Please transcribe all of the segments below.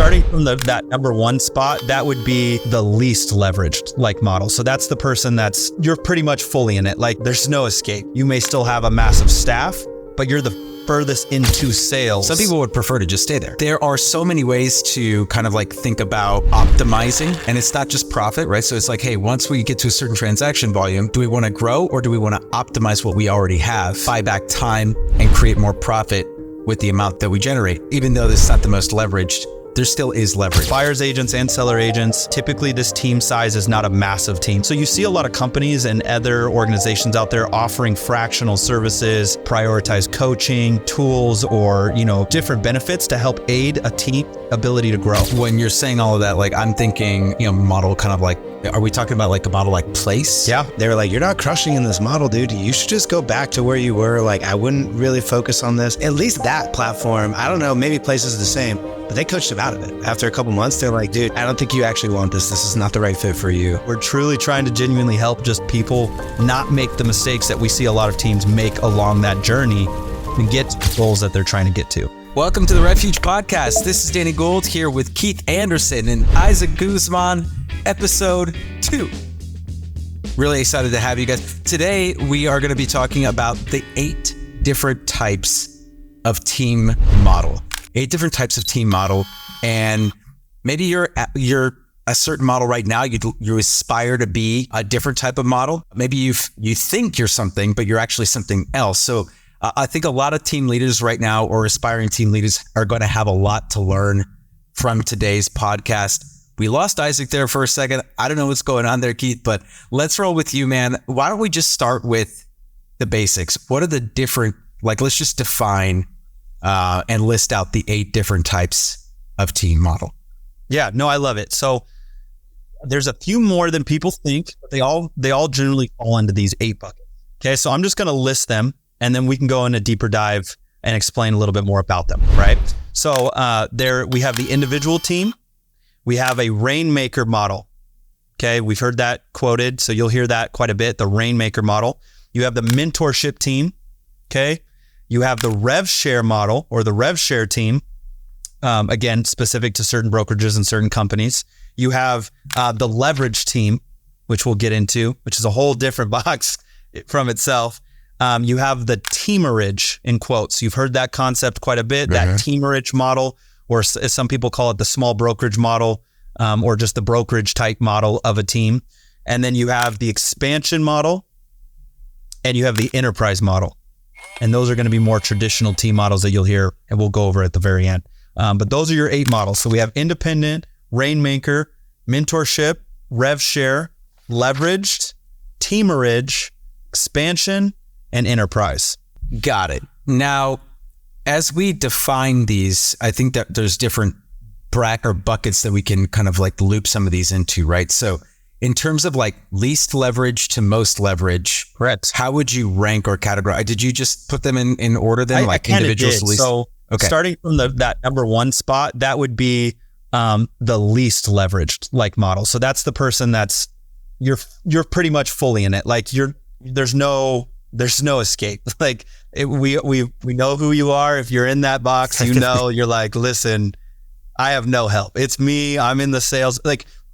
starting from that number one spot, that would be the least leveraged model. So that's the person you're pretty much fully in it. Like there's no escape. You may still have a massive staff, but you're the furthest into sales. Some people would prefer to just stay there. There are so many ways to kind of like think about optimizing, and it's not just profit, right? So it's like, hey, once we get to a certain transaction volume, do we want to grow or do we want to optimize what we already have, buy back time and create more profit with the amount that we generate? Even though this is not the most leveraged, there still is leverage. Buyer's agents and seller agents, typically this team size is not a massive team. So you see a lot of companies and other organizations out there offering fractional services, prioritize coaching, tools, or, different benefits to help aid a team ability to grow. When you're saying all of that, like I'm thinking, model kind of like, are we talking about like a model like Place? Yeah. They were like, you're not crushing in this model, dude. You should just go back to where you were. Like, I wouldn't really focus on this. At least that platform, I don't know, maybe Place is the same, but they coached him out of it. After a couple months, they're like, dude, I don't think you actually want this. This is not the right fit for you. We're truly trying to genuinely help just people not make the mistakes that we see a lot of teams make along that journey and get to the goals that they're trying to get to. Welcome to the Refuge Podcast. This is Danny Gould here with Keith Anderson and Isacc Guzman, episode 2. Really excited to have you guys. Today, we are going to be talking about the 8 different types of team model. 8 different types of team model. And maybe you're a certain model right now. You aspire to be a different type of model. Maybe you think you're something, but you're actually something else. So I think a lot of team leaders right now or aspiring team leaders are going to have a lot to learn from today's podcast. We lost Isaac there for a second. I don't know what's going on there, Keith, but let's roll with you, man. Why don't we just start with the basics? What are the different, let's just define and list out the 8 different types of team model. Yeah, no, I love it. So there's a few more than people think, but they all generally fall into these 8 buckets. Okay, so I'm just going to list them, and then we can go in a deeper dive and explain a little bit more about them, right? So there we have the individual team. We have a rainmaker model. Okay, we've heard that quoted, so you'll hear that quite a bit, the rainmaker model. You have the mentorship team. Okay, you have the rev share model or the rev share team. Again, specific to certain brokerages and certain companies. You have the leverage team, which we'll get into, which is a whole different box from itself. You have the teamerage, in quotes. You've heard that concept quite a bit, that teamerage model, or as some people call it, the small brokerage model, or just the brokerage type model of a team. And then you have the expansion model, and you have the enterprise model. And those are going to be more traditional team models that you'll hear, and we'll go over at the very end. But those are your 8 models. So we have independent, rainmaker, mentorship, rev share, leveraged, teamerage, expansion, and enterprise. Got it. Now, as we define these, I think that there's different buckets that we can kind of loop some of these into, right? So in terms of least leverage to most leverage, correct. How would you rank or categorize? Did you just put them in order then? I individuals did. Least? So starting from that number one spot, that would be the least leveraged model. So that's the person you're pretty much fully in it. There's no escape. We know who you are. If you're in that box, you're listen, I have no help. It's me. I'm in the sales,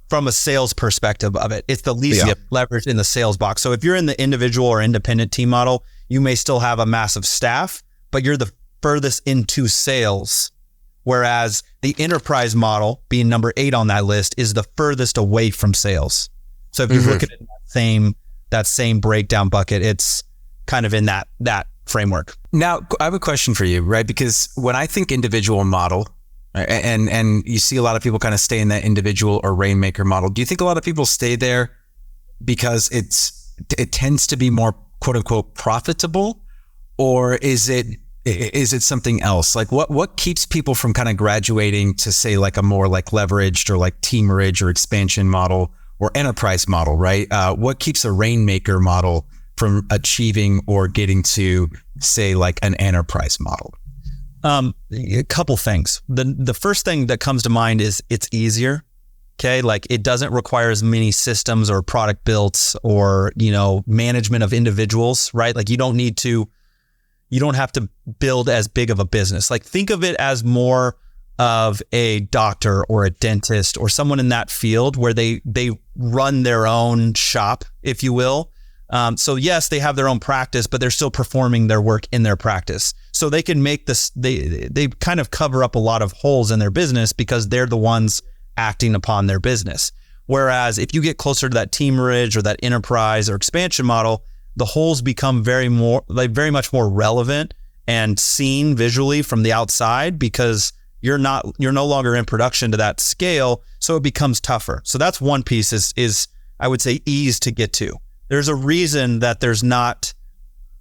from a sales perspective of it. It's the least leverage in the sales box. So if you're in the individual or independent team model, you may still have a massive staff, but you're the furthest into sales. Whereas the enterprise model, being number 8 on that list, is the furthest away from sales. So if you look at it in that same breakdown bucket, it's kind of in that framework. Now, I have a question for you, right? Because when I think individual model, right, and you see a lot of people kind of stay in that individual or rainmaker model, do you think a lot of people stay there because it tends to be more quote unquote profitable, or is it something else? What keeps people from kind of graduating to say a more leveraged or teamerage or expansion model or enterprise model, right? What keeps a rainmaker model from achieving or getting to say an enterprise model? A couple things. The first thing that comes to mind is it's easier. Okay. It doesn't require as many systems or product builds or, management of individuals, right? You don't have to build as big of a business. Think of it as more of a doctor or a dentist or someone in that field where they run their own shop, if you will. So yes, they have their own practice, but they're still performing their work in their practice. So they can make this, they kind of cover up a lot of holes in their business because they're the ones acting upon their business. Whereas if you get closer to that teamerage or that enterprise or expansion model, the holes become very much more relevant and seen visually from the outside because you're no longer in production to that scale. So it becomes tougher. So that's one piece is I would say ease to get to. There's a reason that there's not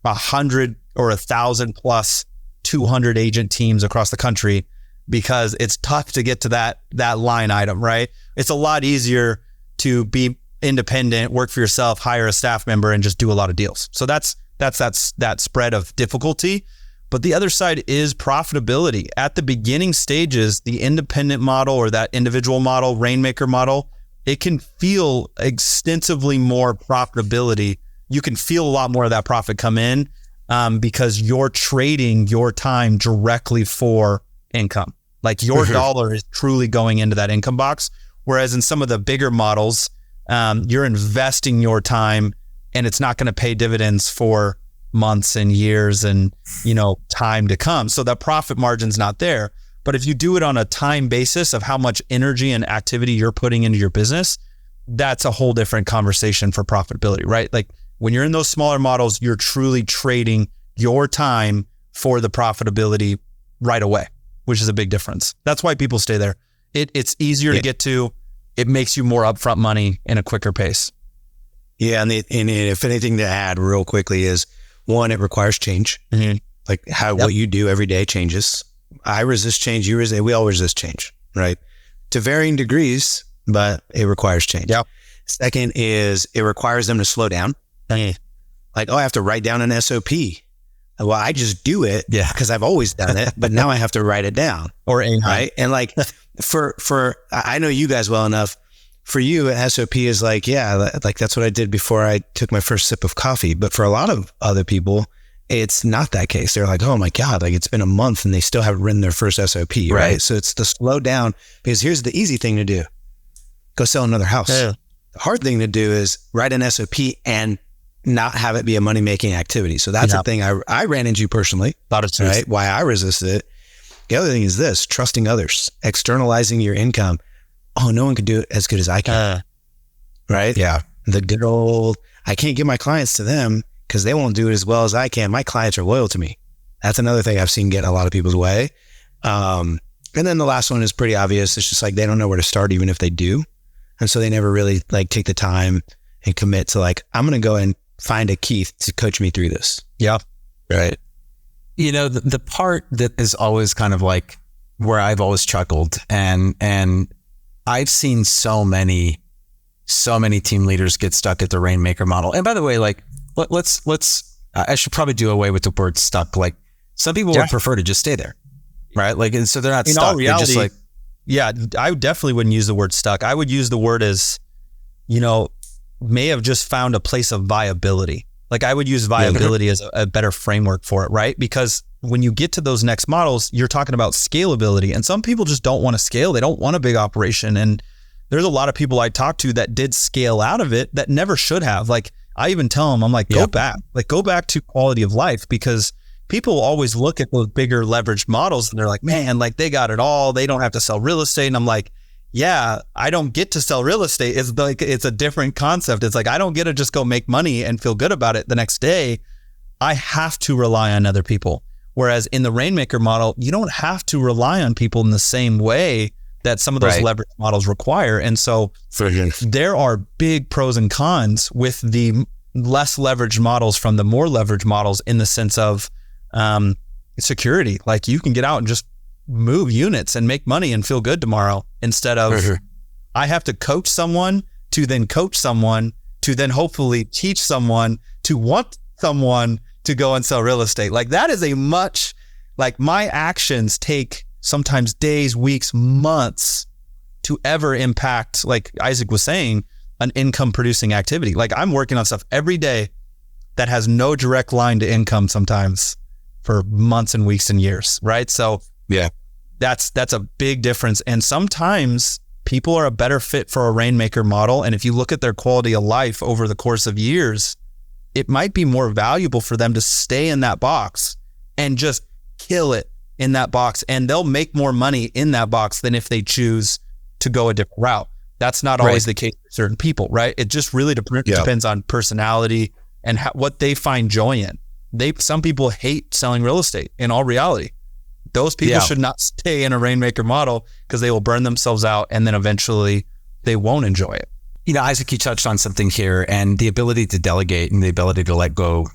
100 or 1,000 plus 200 agent teams across the country, because it's tough to get to that line item, right? It's a lot easier to be independent, work for yourself, hire a staff member, and just do a lot of deals. So that's that spread of difficulty. But the other side is profitability. At the beginning stages, the independent model or that individual model, Rainmaker model, it can feel extensively more profitability. You can feel a lot more of that profit come in because you're trading your time directly for income. Like your dollar is truly going into that income box. Whereas in some of the bigger models, you're investing your time and it's not going to pay dividends for months and years and, time to come. So that profit margin's not there. But if you do it on a time basis of how much energy and activity you're putting into your business, that's a whole different conversation for profitability, right? Like when you're in those smaller models, you're truly trading your time for the profitability right away, which is a big difference. That's why people stay there. It's easier to get to. It makes you more upfront money in a quicker pace. Yeah. And if anything to add real quickly is, one, it requires change. Mm-hmm. Like what you do every day changes. I resist change. You resist. We all resist change, right? To varying degrees, but it requires change. Yep. Second is it requires them to slow down. Like, I have to write down an SOP. Well, I just do it because I've always done it, but now I have to write it down. Right? And like for I know you guys well enough. For you, an SOP is like, like that's what I did before I took my first sip of coffee. But for a lot of other people, it's not that case. They're like, oh my God, like it's been a month and they still haven't written their first SOP, right? So it's the slow down, because here's the easy thing to do. Go sell another house. Yeah. The hard thing to do is write an SOP and not have it be a money-making activity. So that's the thing I ran into personally, right? Why I resisted it. The other thing is this, trusting others, externalizing your income. Oh, no one can do it as good as I can. Right? Yeah. The good old, I can't give my clients to them because they won't do it as well as I can. My clients are loyal to me. That's another thing I've seen get a lot of people's way. And then the last one is pretty obvious. It's just like, they don't know where to start, even if they do. And so they never really like take the time and commit to like, I'm going to go and find a Keith to coach me through this. Yeah. Right. The part that is always kind of like where I've always chuckled and I've seen so many team leaders get stuck at the Rainmaker model. And by the way, like let's I should probably do away with the word stuck. Like some people would prefer to just stay there, right? Like, and so they're not stuck. In all reality, they're just like, I definitely wouldn't use the word stuck. I would use the word as, may have just found a place of viability. Like I would use viability as a better framework for it, right? Because when you get to those next models, you're talking about scalability, and some people just don't want to scale. They don't want a big operation. And there's a lot of people I talk to that did scale out of it that never should have. Like I even tell them, I'm like, go back to quality of life, because people always look at those bigger leveraged models and they're like, man, like they got it all. They don't have to sell real estate. And I'm like, yeah, I don't get to sell real estate. It's like, it's a different concept. It's like, I don't get to just go make money and feel good about it the next day. I have to rely on other people. Whereas in the Rainmaker model, you don't have to rely on people in the same way that some of those leverage models require. And so there are big pros and cons with the less leveraged models from the more leveraged models, in the sense of security. Like you can get out and just move units and make money and feel good tomorrow, instead of I have to coach someone to then coach someone to then hopefully teach someone to want someone to go and sell real estate. Like that is like my actions take sometimes days, weeks, months to ever impact, like Isaac was saying, an income producing activity. Like I'm working on stuff every day that has no direct line to income sometimes for months and weeks and years. Right. So That's a big difference. And sometimes people are a better fit for a rainmaker model. And if you look at their quality of life over the course of years, it might be more valuable for them to stay in that box and just kill it in that box. And they'll make more money in that box than if they choose to go a different route. That's not always the case for certain people, right? It just really depends on personality and what they find joy in. Some people hate selling real estate in all reality. Those people should not stay in a rainmaker model because they will burn themselves out and then eventually they won't enjoy it. You know, Isaac, you touched on something here, and the ability to delegate and the ability to let go,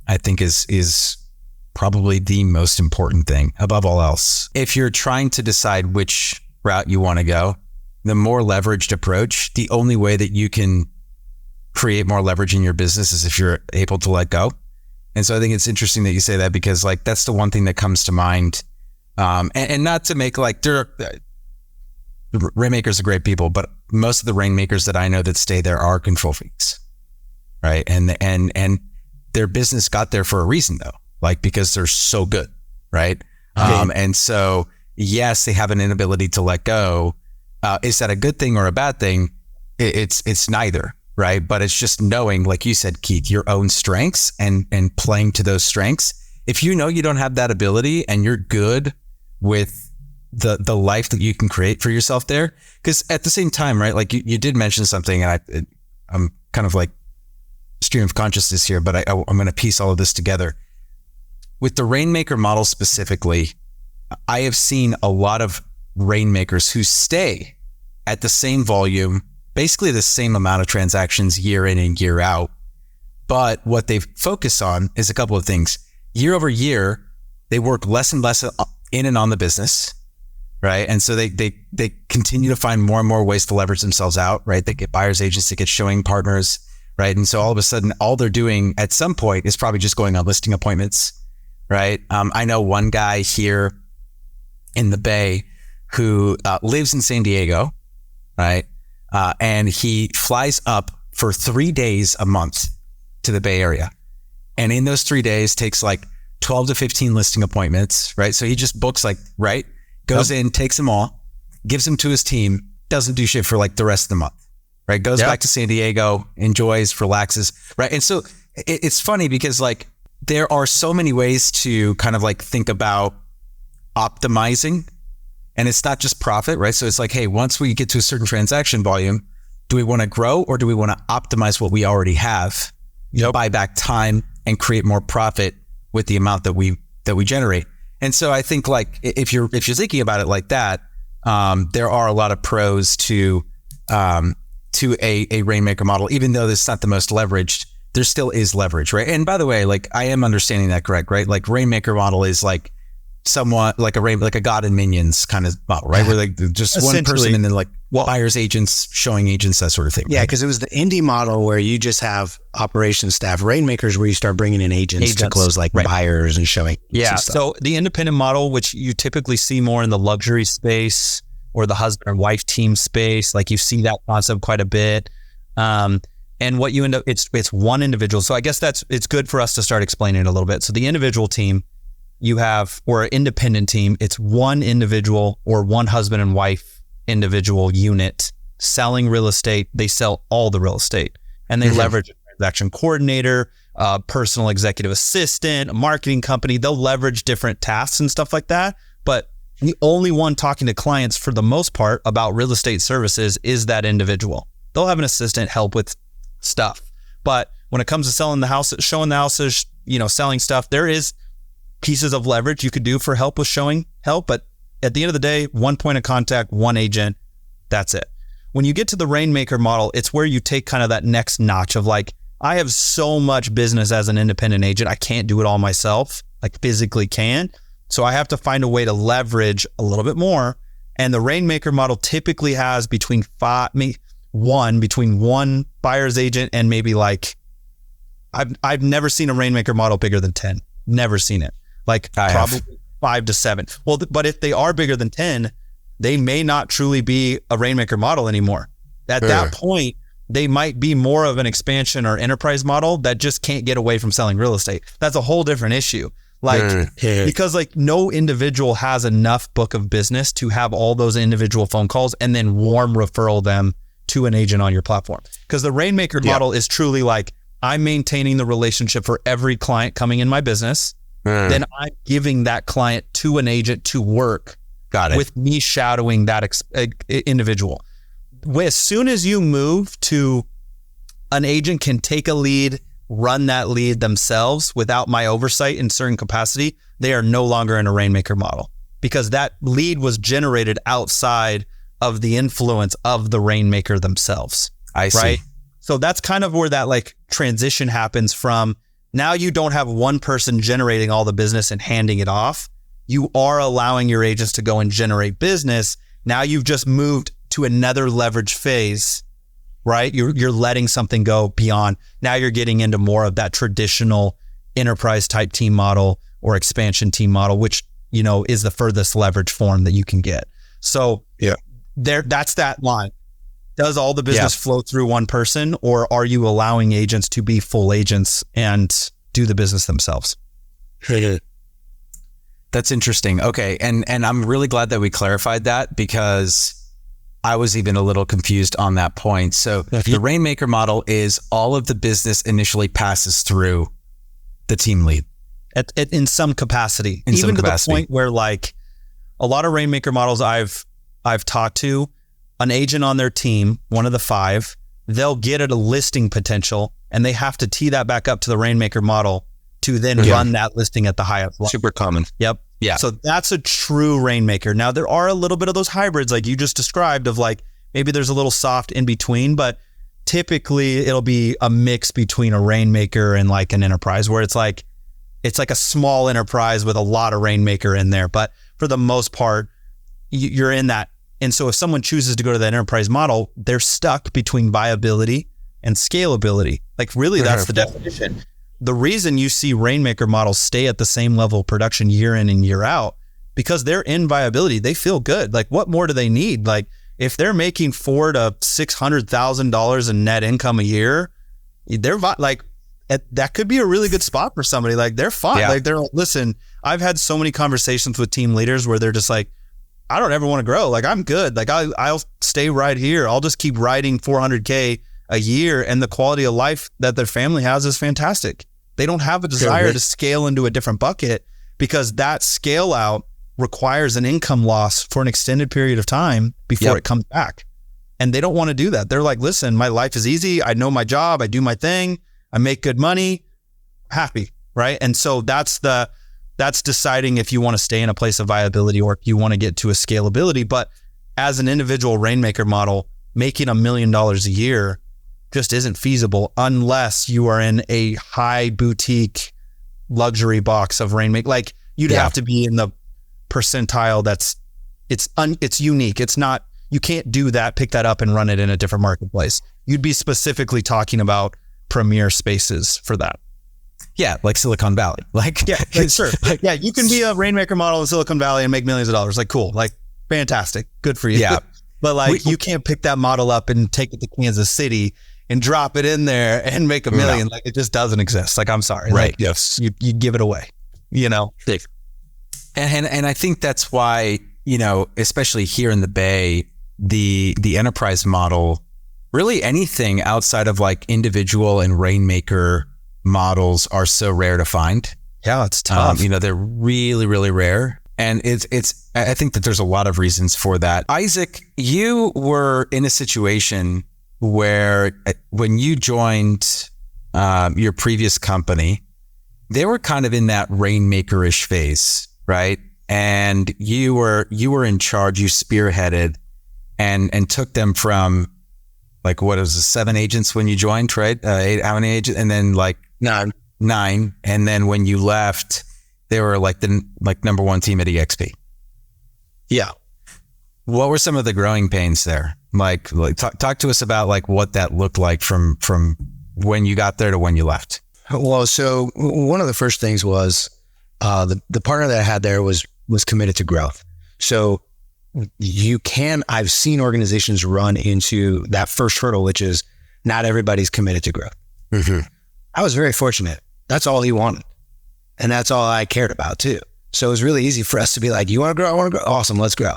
I think is probably the most important thing above all else. If you're trying to decide which route you want to go, the more leveraged approach, the only way that you can create more leverage in your business is if you're able to let go. And so I think it's interesting that you say that, because like that's the one thing that comes to mind. And not to make like, rainmakers are great people, but most of the rainmakers that I know that stay there are control freaks, right? And their business got there for a reason though, like because they're so good, right? And so yes, they have an inability to let go. Is that a good thing or a bad thing? It's neither, right? But it's just knowing, like you said, Keith, your own strengths and playing to those strengths. If you know you don't have that ability and you're good with the life that you can create for yourself there, because at the same time, right? Like you did mention something, and I'm kind of like stream of consciousness here, but I'm going to piece all of this together. With the rainmaker model specifically, I have seen a lot of rainmakers who stay at the same volume, basically the same amount of transactions year in and year out. But what they focus on is a couple of things. Year over year, they work less and less in and on the business, right? And so they continue to find more and more ways to leverage themselves out, right? They get buyer's agents, they get showing partners, right? And so all of a sudden, all they're doing at some point is probably just going on listing appointments, right? I know one guy here in the Bay who lives in San Diego, right? And he flies up for 3 days a month to the Bay Area. And in those 3 days takes like 12 to 15 listing appointments, right? So he just books like, right? Goes in, takes them all, gives them to his team, doesn't do shit for like the rest of the month, right? Goes back to San Diego, enjoys, relaxes, right? And so it's funny because like there are so many ways to kind of like think about optimizing, and it's not just profit, right? So it's like, hey, once we get to a certain transaction volume, do we want to grow or do we want to optimize what we already have, buy back time and create more profit with the amount that we generate? And so I think like if you're thinking about it like that, there are a lot of pros to a rainmaker model. Even though this is not the most leveraged, there still is leverage, right? And by the way, like I am understanding that correct, right? Like rainmaker model is like somewhat like a God and minions kind of model, right? Where like just one person and then like buyers agents, showing agents, that sort of thing. Yeah, because it was the indie model where you just have operations staff. Rainmakers where you start bringing in agents to close like buyers and showing. Yeah. So the independent model, which you typically see more in the luxury space or the husband and wife team space, like you see that concept quite a bit. And what you end up, it's one individual. So I guess it's good for us to start explaining it a little bit. So the individual team you have, or an independent team, it's one individual or one husband and wife individual unit selling real estate. They sell all the real estate and they leverage a transaction coordinator, a personal executive assistant, a marketing company. They'll leverage different tasks and stuff like that. But the only one talking to clients for the most part about real estate services is that individual. They'll have an assistant help with stuff. But when it comes to selling the house, showing the houses, selling stuff, there is pieces of leverage you could do for help with showing help. But at the end of the day, one point of contact, one agent, that's it. When you get to the rainmaker model, it's where you take kind of that next notch of like, I have so much business as an independent agent. I can't do it all myself, like physically can. So I have to find a way to leverage a little bit more. And the rainmaker model typically has between one buyer's agent and maybe like, I've never seen a rainmaker model bigger than 10. Never seen it. Like probably 5 to 7. Well, but if they are bigger than 10, they may not truly be a rainmaker model anymore. At that point, they might be more of an expansion or enterprise model that just can't get away from selling real estate. That's a whole different issue. Because like no individual has enough book of business to have all those individual phone calls and then warm referral them to an agent on your platform. Because the Rainmaker model is truly like, I'm maintaining the relationship for every client coming in my business. Then I'm giving that client to an agent to work with me shadowing that individual. As soon as you move to an agent can take a lead, run that lead themselves without my oversight in certain capacity, they are no longer in a Rainmaker model because that lead was generated outside of the influence of the Rainmaker themselves. I see. Right? So that's kind of where that like transition happens from. Now you don't have one person generating all the business and handing it off. You are allowing your agents to go and generate business. Now you've just moved to another leverage phase, right? You're letting something go beyond. Now you're getting into more of that traditional enterprise type team model or expansion team model, which, you know, is the furthest leverage form that you can get. So that's that line. Does all the business flow through one person, or are you allowing agents to be full agents and do the business themselves? That's interesting. Okay. And I'm really glad that we clarified that because I was even a little confused on that point. So the Rainmaker model is all of the business initially passes through the team lead. In some capacity. Even to the point where like a lot of Rainmaker models I've talked to, an agent on their team, one of the 5, they'll get at a listing potential and they have to tee that back up to the Rainmaker model to then run that listing at the highest level. Super common. Yep. Yeah. So that's a true Rainmaker. Now there are a little bit of those hybrids like you just described of like, maybe there's a little soft in between, but typically it'll be a mix between a Rainmaker and like an enterprise where it's like a small enterprise with a lot of Rainmaker in there. But for the most part, you're in that. And so if someone chooses to go to that enterprise model, they're stuck between viability and scalability. Like really, that's the definition. The reason you see Rainmaker models stay at the same level of production year in and year out, because they're in viability. They feel good. Like what more do they need? Like if they're making $400,000 to $600,000 in net income a year, they're like, that could be a really good spot for somebody. Like they're fine. Like they're like, listen, I've had so many conversations with team leaders where they're just like, I don't ever want to grow. Like I'm good. Like I'll stay right here. I'll just keep writing $400K a year. And the quality of life that their family has is fantastic. They don't have a desire to scale into a different bucket because that scale out requires an income loss for an extended period of time before it comes back. And they don't want to do that. They're like, listen, my life is easy. I know my job. I do my thing. I make good money. Happy. Right. And so that's deciding if you want to stay in a place of viability or if you want to get to a scalability. But as an individual Rainmaker model, making $1 million a year just isn't feasible unless you are in a high boutique luxury box of Rainmaker. Like you'd have to be in the percentile it's unique. It's not, you can't do that, pick that up and run it in a different marketplace. You'd be specifically talking about premier spaces for that. Yeah, like Silicon Valley. Like, sure. Like, you can be a Rainmaker model in Silicon Valley and make millions of dollars. Like, cool. Like, fantastic. Good for you. Yeah. But like, you can't pick that model up and take it to Kansas City and drop it in there and make $1 million. Like, it just doesn't exist. Like, I'm sorry. Right. Like, yes. You give it away, you know? And I think that's why, you know, especially here in the Bay, the enterprise model, really anything outside of like individual and Rainmaker models are so rare to find. Yeah, it's tough. You know, they're really, really rare. And I think that there's a lot of reasons for that. Isaac, you were in a situation where when you joined your previous company, they were kind of in that Rainmaker-ish phase, right? And you were in charge, you spearheaded and took them from like, what was it, 7 agents when you joined, right? 8, how many agents? And then like 9. And then when you left, they were like the number 1 team at EXP. Yeah. What were some of the growing pains there? Like talk to us about like what that looked like from when you got there to when you left. Well, so one of the first things was the partner that I had there was committed to growth. So I've seen organizations run into that first hurdle, which is not everybody's committed to growth. Mm-hmm. I was very fortunate. That's all he wanted. And that's all I cared about too. So it was really easy for us to be like, you want to grow? I want to grow. Awesome. Let's grow.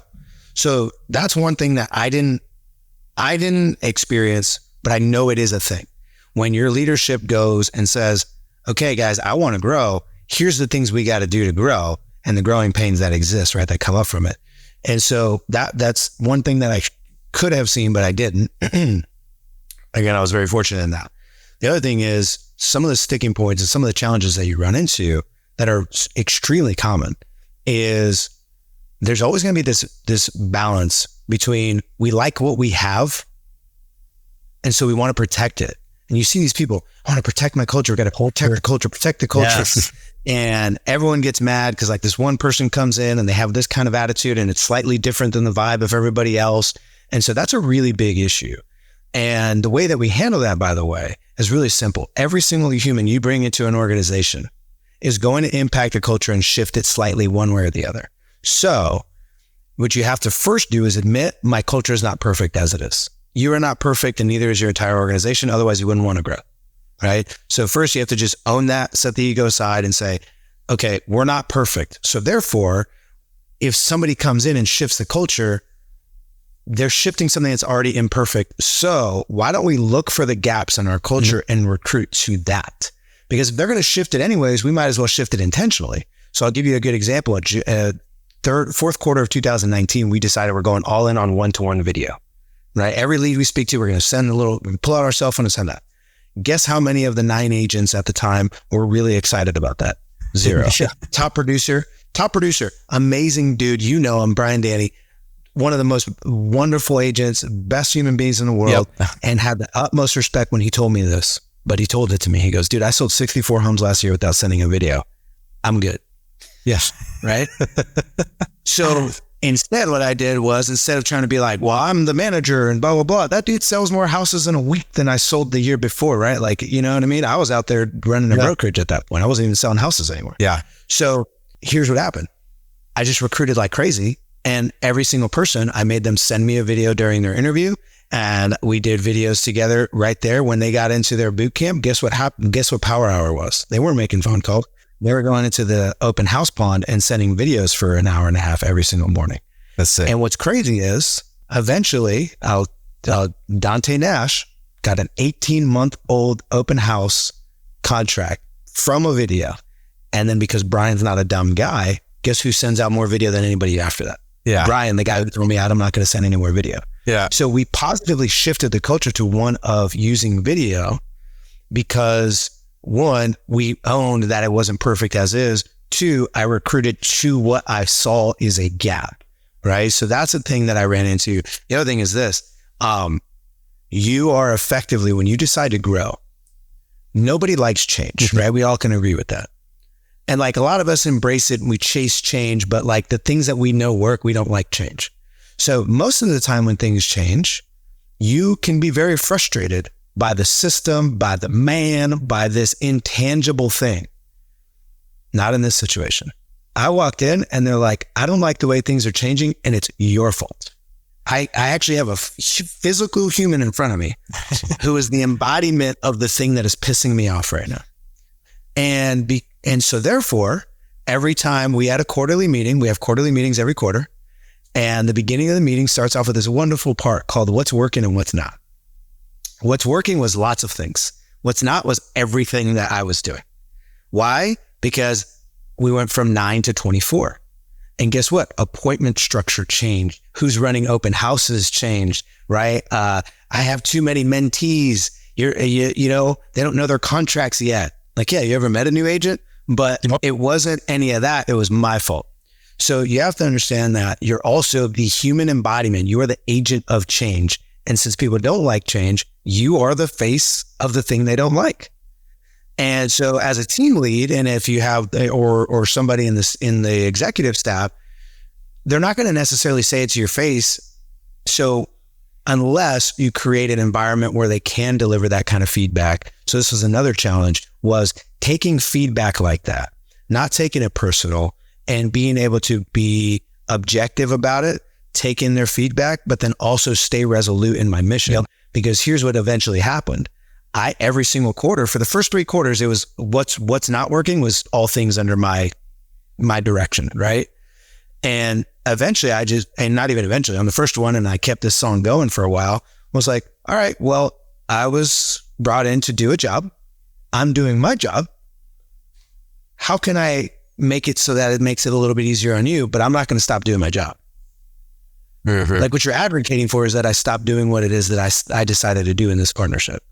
So that's one thing that I didn't experience, but I know it is a thing. When your leadership goes and says, okay, guys, I want to grow. Here's the things we got to do to grow, and the growing pains that exist, right, that come up from it. And so that's one thing that I could have seen, but I didn't. Again, I was very fortunate in that. The other thing is some of the sticking points and some of the challenges that you run into that are extremely common is there's always going to be this balance between we like what we have, and so we want to protect it. And you see these people, I want to protect my culture. We've got to protect the culture. Yes. And everyone gets mad because like this one person comes in and they have this kind of attitude and it's slightly different than the vibe of everybody else. And so that's a really big issue. And the way that we handle that, by the way, is really simple. Every single human you bring into an organization is going to impact the culture and shift it slightly one way or the other. So what you have to first do is admit my culture is not perfect as it is. You are not perfect, and neither is your entire organization. Otherwise, you wouldn't want to grow, right? So first, you have to just own that, set the ego aside and say, okay, we're not perfect. So therefore, if somebody comes in and shifts the culture, they're shifting something that's already imperfect. So why don't we look for the gaps in our culture and recruit to that? Because if they're going to shift it anyways, we might as well shift it intentionally. So I'll give you a good example. Fourth quarter of 2019, we decided we're going all in on one-to-one video. Right? Every lead we speak to, we're going to pull out our cell phone and send that. Guess how many of the 9 agents at the time were really excited about that? 0. Top producer, amazing dude. You know him, Brian Danny, one of the most wonderful agents, best human beings in the world, and had the utmost respect when he told me this. But he told it to me. He goes, dude, I sold 64 homes last year without sending a video. I'm good. Yes. Right? So instead, what I did was, instead of trying to be like, well, I'm the manager and blah, blah, blah, that dude sells more houses in a week than I sold the year before, right? Like, you know what I mean? I was out there running a brokerage at that point. I wasn't even selling houses anymore. Yeah. So here's what happened. I just recruited like crazy, and every single person, I made them send me a video during their interview, and we did videos together right there. When they got into their boot camp, guess what happened? Guess what Power Hour was? They weren't making phone calls. They were going into the open house pond and sending videos for an hour and a half every single morning. That's it. And what's crazy is eventually Dante Nash got an 18-month-old open house contract from a video. And then because Brian's not a dumb guy, guess who sends out more video than anybody after that? Yeah. Brian, the guy who threw me out, I'm not going to send any more video. Yeah. So we positively shifted the culture to one of using video because, one, we owned that it wasn't perfect as is. Two, I recruited to what I saw is a gap, right? So that's the thing that I ran into. The other thing is this. You are effectively, when you decide to grow, nobody likes change, right? We all can agree with that. And like a lot of us embrace it and we chase change, but like the things that we know work, we don't like change. So most of the time when things change, you can be very frustrated by the system, by the man, by this intangible thing. Not in this situation. I walked in and they're like, I don't like the way things are changing and it's your fault. I actually have a physical human in front of me who is the embodiment of the thing that is pissing me off right now. And so therefore, every time we had a quarterly meeting, we have quarterly meetings every quarter. And the beginning of the meeting starts off with this wonderful part called what's working and what's not. What's working was lots of things. What's not was everything that I was doing. Why? Because we went from 9 to 24. And guess what? Appointment structure changed. Who's running open houses changed, right? I have too many mentees. You know, they don't know their contracts yet. Like, yeah, you ever met a new agent? But it wasn't any of that. It was my fault. So you have to understand that you're also the human embodiment. You are the agent of change. And since people don't like change, you are the face of the thing they don't like. And so as a team lead, and if you have, or somebody in the executive staff, they're not going to necessarily say it to your face. So unless you create an environment where they can deliver that kind of feedback. So this was another challenge, was taking feedback like that, not taking it personal and being able to be objective about it, take in their feedback, but then also stay resolute in my mission. Yep. Because here's what eventually happened. every single quarter for the first 3 quarters, it was what's not working was all things under my direction. Right. And eventually not even eventually, on the first one, and I kept this song going for a while, was like, all right, well, I was brought in to do a job. I'm doing my job. How can I make it so that it makes it a little bit easier on you, but I'm not going to stop doing my job. Mm-hmm. Like what you're advocating for is that I stop doing what it is that I decided to do in this partnership.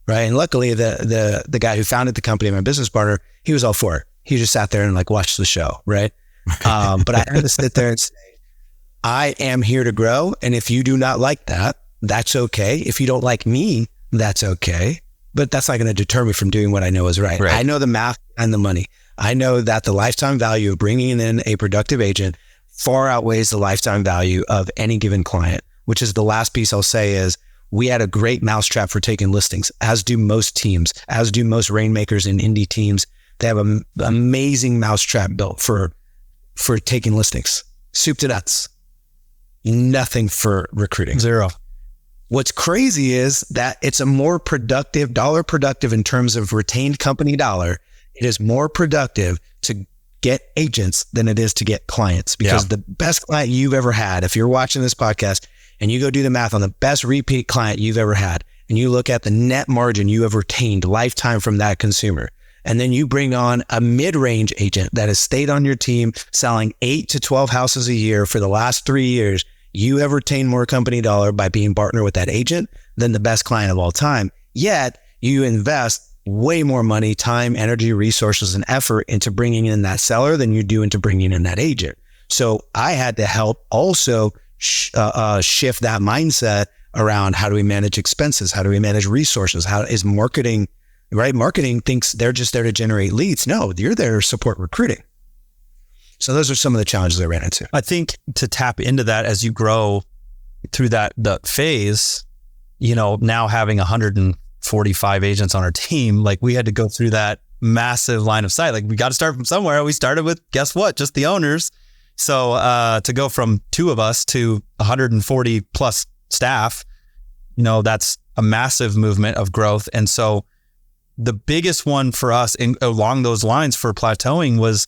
Right. And luckily the guy who founded the company, my business partner, he was all for it. He just sat there and like watched the show. Right. But I had to sit there and say, I am here to grow. And if you do not like that, that's okay. If you don't like me, that's okay. But that's not going to deter me from doing what I know is right. I know the math and the money. I know that the lifetime value of bringing in a productive agent far outweighs the lifetime value of any given client, which is the last piece I'll say is we had a great mousetrap for taking listings, as do most teams, as do most rainmakers and indie teams. They have an amazing mousetrap built for taking listings. Soup to nuts. Nothing for recruiting. Zero. What's crazy is that it's a more productive, dollar productive in terms of retained company dollar. It is more productive to get agents than it is to get clients, because the best client you've ever had, if you're watching this podcast and you go do the math on the best repeat client you've ever had, and you look at the net margin you have retained lifetime from that consumer, and then you bring on a mid-range agent that has stayed on your team selling 8 to 12 houses a year for the last 3 years, you have retained more company dollar by being partner with that agent than the best client of all time. Yet you invest way more money, time, energy, resources, and effort into bringing in that seller than you do into bringing in that agent. So I had to help also shift that mindset around how do we manage expenses? How do we manage resources? How is marketing, right? Marketing thinks they're just there to generate leads. No, you're there to support recruiting. So those are some of the challenges I ran into. I think to tap into that as you grow through that phase, now having 145 agents on our team, like we had to go through that massive line of sight. Like we got to start from somewhere. We started with, guess what? Just the owners. So to go from 2 of us to 140 plus staff, that's a massive movement of growth. And so the biggest one for us along those lines for plateauing was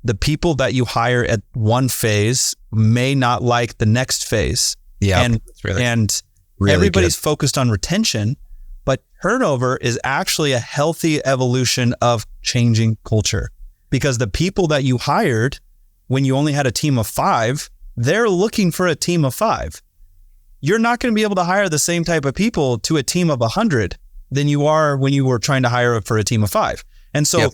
the people that you hire at one phase may not like the next phase. Yeah. And really everybody's focused on retention, but turnover is actually a healthy evolution of changing culture, because the people that you hired when you only had a team of 5, they're looking for a team of 5. You're not going to be able to hire the same type of people to a team of 100 than you are when you were trying to hire for a team of 5. And so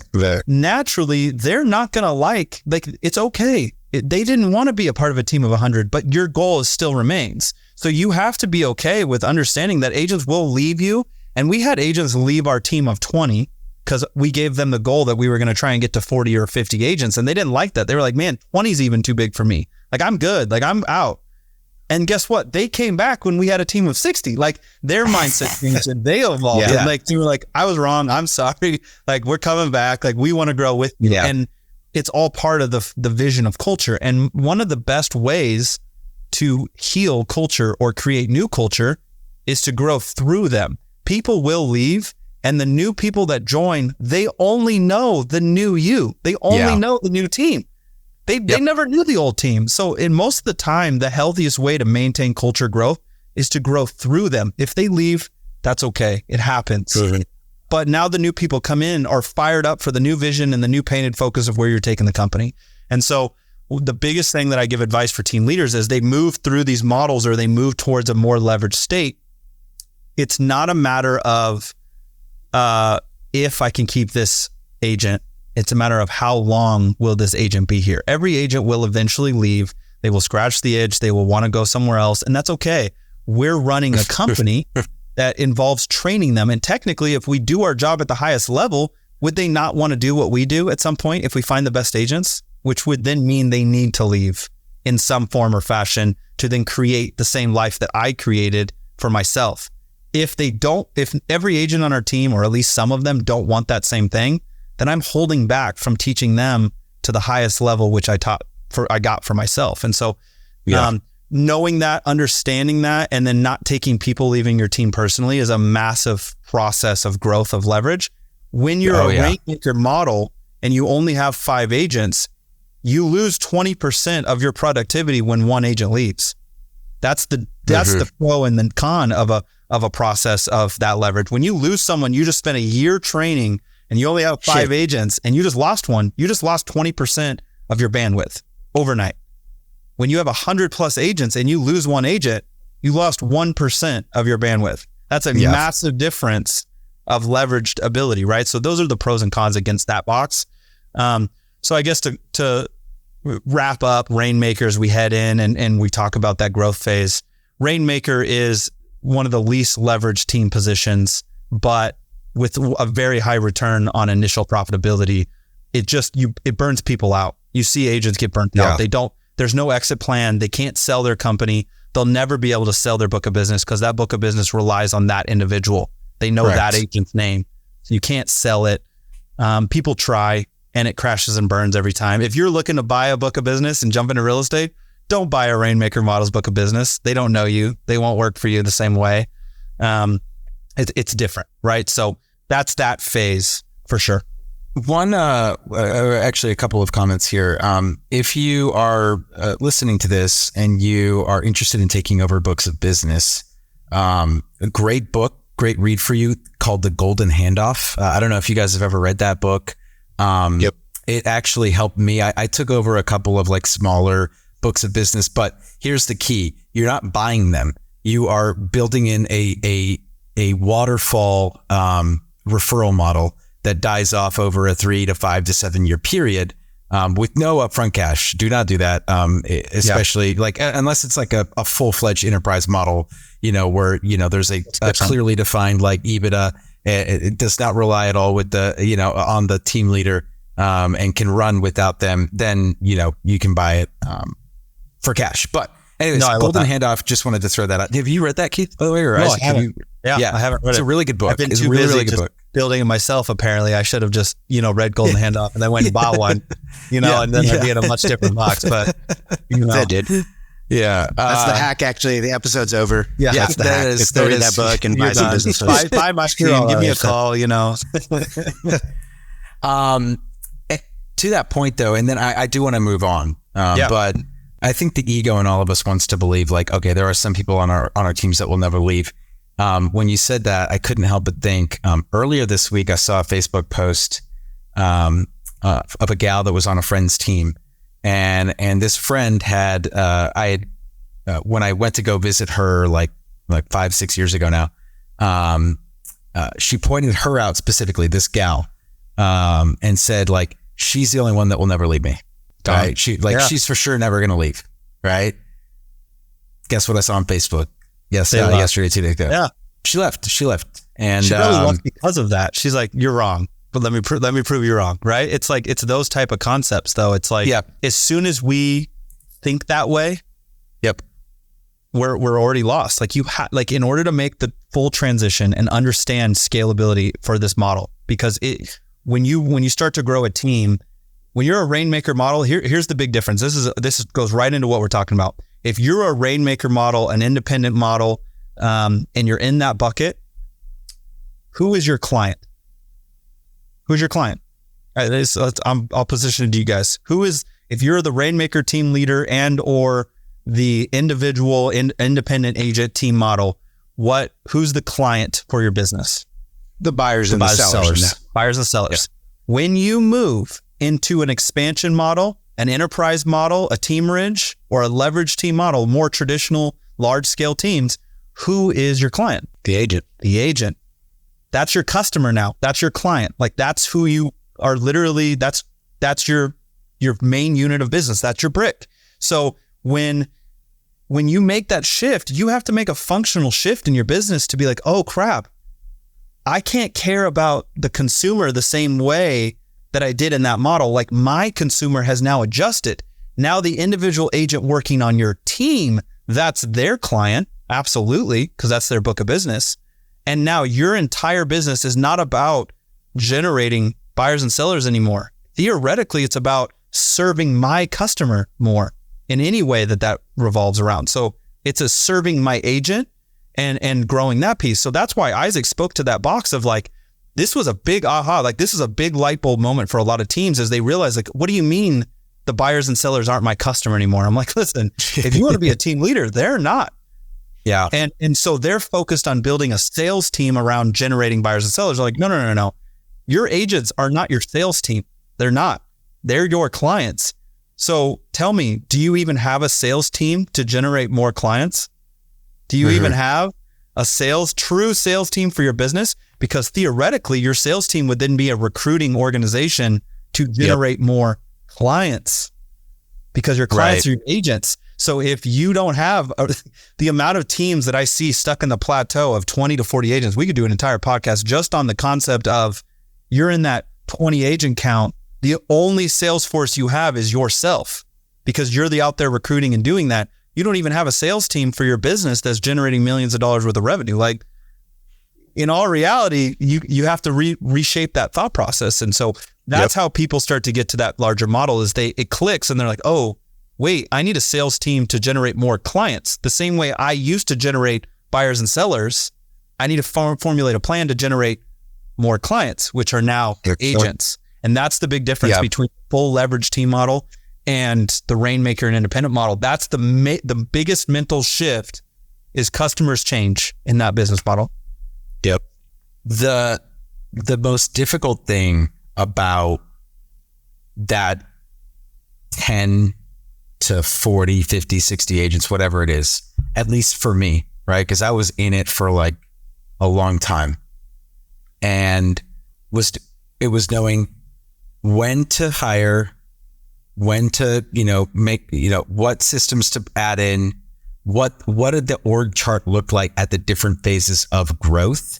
naturally, they're not going to like it's okay. They didn't want to be a part of a team of 100, but your goal still remains. So you have to be okay with understanding that agents will leave you. And we had agents leave our team of 20 because we gave them the goal that we were going to try and get to 40 or 50 agents. And they didn't like that. They were like, man, 20 is even too big for me. Like, I'm good. Like, I'm out. And guess what? They came back when we had a team of 60. Like, their mindset changed and they evolved. And like, they were like, I was wrong. I'm sorry. Like, we're coming back. Like, we want to grow with you. Yeah. And it's all part of the vision of culture. And one of the best ways to heal culture or create new culture is to grow through them. People will leave, and the new people that join, they only know the new you. They only know the new team. They never knew the old team. So in most of the time, the healthiest way to maintain culture growth is to grow through them. If they leave, that's okay. It happens. Mm-hmm. But now the new people come in, are fired up for the new vision and the new painted focus of where you're taking the company. And so the biggest thing that I give advice for team leaders is they move through these models or they move towards a more leveraged state. It's not a matter of if I can keep this agent. It's a matter of how long will this agent be here. Every agent will eventually leave. They will scratch the itch. They will want to go somewhere else. And that's okay. We're running a company that involves training them. And technically, if we do our job at the highest level, would they not want to do what we do at some point if we find the best agents? Which would then mean they need to leave in some form or fashion to then create the same life that I created for myself. If they don't, if every agent on our team, or at least some of them, don't want that same thing, then I'm holding back from teaching them to the highest level, which I got for myself. And so knowing that, understanding that, and then not taking people leaving your team personally is a massive process of growth of leverage. When you're a rainmaker model and you only have 5 agents, you lose 20% of your productivity when one agent leaves. That's the pro and the con of a process of that leverage. When you lose someone, you just spent a year training and you only have 5 agents and you just lost one, you just lost 20% of your bandwidth overnight. When you have 100 plus agents and you lose one agent, you lost 1% of your bandwidth. That's a massive difference of leveraged ability, right? So those are the pros and cons against that box. So I guess to wrap up Rainmaker as we head in and we talk about that growth phase, Rainmaker is one of the least leveraged team positions, but with a very high return on initial profitability. It burns people out. You see agents get burnt out. There's no exit plan. They can't sell their company. They'll never be able to sell their book of business because that book of business relies on that individual. They know that agent's name. So you can't sell it. People try and it crashes and burns every time. If you're looking to buy a book of business and jump into real estate, don't buy a Rainmaker Models book of business. They don't know you. They won't work for you the same way. It's different, right? So that's that phase for sure. Actually a couple of comments here. If you are listening to this and you are interested in taking over books of business, a great book, great read for you called The Golden Handoff. I don't know if you guys have ever read that book. It actually helped me. I took over a couple of like smaller books of business, but here's the key. You're not buying them. You are building in a waterfall referral model that dies off over a 3 to 5 to 7 year period with no upfront cash. Do not do that, especially like unless it's like a full-fledged enterprise model, where there's a clearly defined like EBITDA. It does not rely at all with the on the team leader and can run without them. Then you can buy it for cash. But anyways, Golden Handoff. Just wanted to throw that out. Have you read that, Keith? By the way, or no, Isaac? I haven't. I haven't read it. It's a really good book. I've been it's too a really, busy really good book. Building it myself. Apparently, I should have just read Golden Handoff and then went and bought one. And then I'd be in a much different box. But that did. Yeah, that's the hack. Actually, the episode's over. Yeah, that's the hack. Just go read that book and buy some businesses. Buy my team. Give me a call. To that point, though, and then I do want to move on. But I think the ego in all of us wants to believe, like, okay, there are some people on our teams that will never leave. When you said that, I couldn't help but think. Earlier this week, I saw a Facebook post of a gal that was on a friend's team. And this friend had, when I went to go visit her like 5-6 years ago now, she pointed her out specifically, this gal, and said like, she's the only one that will never leave me. Right. She's for sure never going to leave. Right. Guess what I saw on Facebook? Yesterday, 2 days ago. Yeah. She left. And she probably left because of that. She's like, you're wrong. But let me prove you wrong, right? It's like, it's those type of concepts though. It's like, as soon as we think that way, we're already lost. Like in order to make the full transition and understand scalability for this model, because when you start to grow a team, when you're a Rainmaker model, here's the big difference. This goes right into what we're talking about. If you're a Rainmaker model, an independent model, and you're in that bucket, who is your client? Who's your client? All right, I'll position it to you guys. If you're the Rainmaker team leader and or the individual independent agent team model, who's the client for your business? The buyers and the sellers. Buyers and sellers. Yeah. When you move into an expansion model, an enterprise model, a team ridge, or a leverage team model, more traditional large scale teams, who is your client? The agent. The agent. That's your customer now. That's your client. Like that's who you are literally, that's your main unit of business. That's your brick. So when you make that shift, you have to make a functional shift in your business to be like, oh crap, I can't care about the consumer the same way that I did in that model. Like my consumer has now adjusted. Now the individual agent working on your team, that's their client. Absolutely. Because that's their book of business. And now your entire business is not about generating buyers and sellers anymore. Theoretically, it's about serving my customer more. in any way that revolves around. So it's a serving my agent and growing that piece. So that's why Isaac spoke to that box of like, this was a big aha, like this is a big light bulb moment for a lot of teams as they realize like, what do you mean the buyers and sellers aren't my customer anymore? I'm like, listen, if you want to be a team leader, they're not. Yeah. And so they're focused on building a sales team around generating buyers and sellers. They're like, no. Your agents are not your sales team. They're not. They're your clients. So tell me, do you even have a sales team to generate more clients? Do you even have a true sales team for your business? Because theoretically, your sales team would then be a recruiting organization to generate more clients, because your clients are your agents. So if you don't have the amount of teams that I see stuck in the plateau of 20 to 40 agents, we could do an entire podcast just on the concept of you're in that 20 agent count. The only sales force you have is yourself, because you're the out there recruiting and doing that. You don't even have a sales team for your business that's generating millions of dollars worth of revenue. Like, in all reality, you have to reshape that thought process. And so that's how people start to get to that larger model is it clicks and they're like, oh, wait, I need a sales team to generate more clients. The same way I used to generate buyers and sellers, I need to formulate a plan to generate more clients, which are now agents. And that's the big difference between full leverage team model and the rainmaker and independent model. That's the biggest mental shift is customers change in that business model. Yep. The most difficult thing about that 10 to 40, 50, 60 agents, whatever it is, at least for me, right? Because I was in it for like a long time, and it was knowing when to hire, when to, make, what systems to add in, what did the org chart look like at the different phases of growth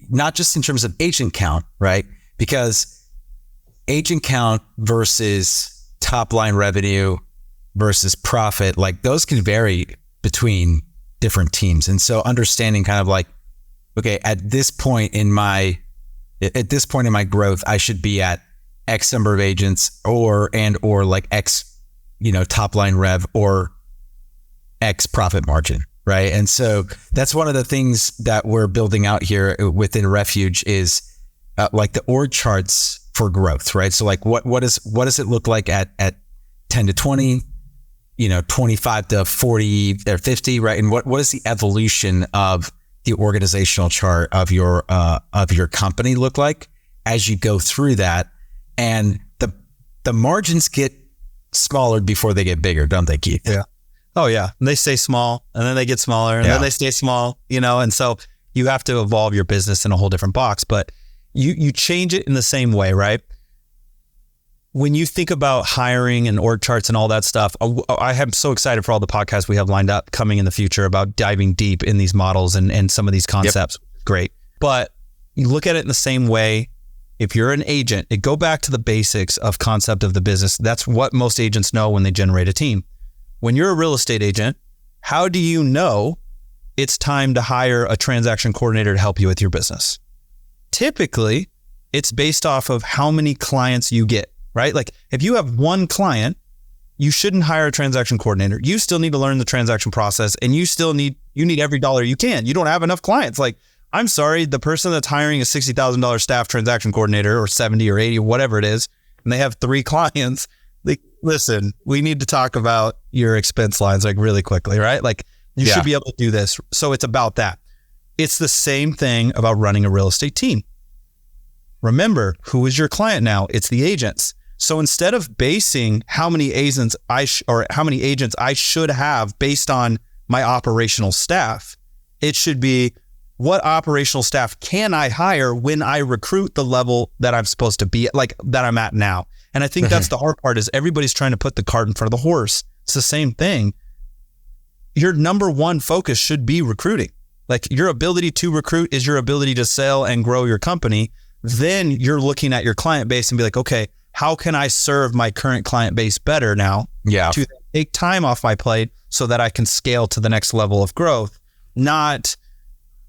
not just in terms of agent count, right? Because agent count versus top line revenue versus profit, like those can vary between different teams. And so understanding kind of like, okay, at this point in my growth, I should be at X number of agents or like X, top line rev or X profit margin, right? And so that's one of the things that we're building out here within Refuge is like the org charts for growth, right? So like what does it look like at 10 to 20, 25 to 40 or 50, right? And what is the evolution of the organizational chart of your company look like as you go through that? And the margins get smaller before they get bigger, don't they, Keith? Yeah. Oh yeah. And they stay small and then they get smaller and then they stay small, and so you have to evolve your business in a whole different box, but you change it in the same way, right? When you think about hiring and org charts and all that stuff, I am so excited for all the podcasts we have lined up coming in the future about diving deep in these models and some of these concepts. Yep. Great. But you look at it in the same way. If you're an agent, go back to the basics of concept of the business. That's what most agents know when they generate a team. When you're a real estate agent, how do you know it's time to hire a transaction coordinator to help you with your business? Typically, it's based off of how many clients you get, right? Like if you have one client, you shouldn't hire a transaction coordinator. You still need to learn the transaction process and you need every dollar you can. You don't have enough clients. Like, I'm sorry, the person that's hiring a $60,000 staff transaction coordinator or 70 or 80 or whatever it is, and they have 3 clients, like, listen, we need to talk about your expense lines like really quickly, right? Like you should be able to do this. So it's about that. It's the same thing about running a real estate team. Remember, who is your client now? It's the agents. So instead of basing how many agents I should have based on my operational staff, it should be what operational staff can I hire when I recruit the level that I'm supposed to be at, like that I'm at now. And I think that's the hard part is everybody's trying to put the cart in front of the horse. It's the same thing. Your number one focus should be recruiting. Like your ability to recruit is your ability to sell and grow your company. Then you're looking at your client base and be like, okay, how can I serve my current client base better now to take time off my plate so that I can scale to the next level of growth? Not,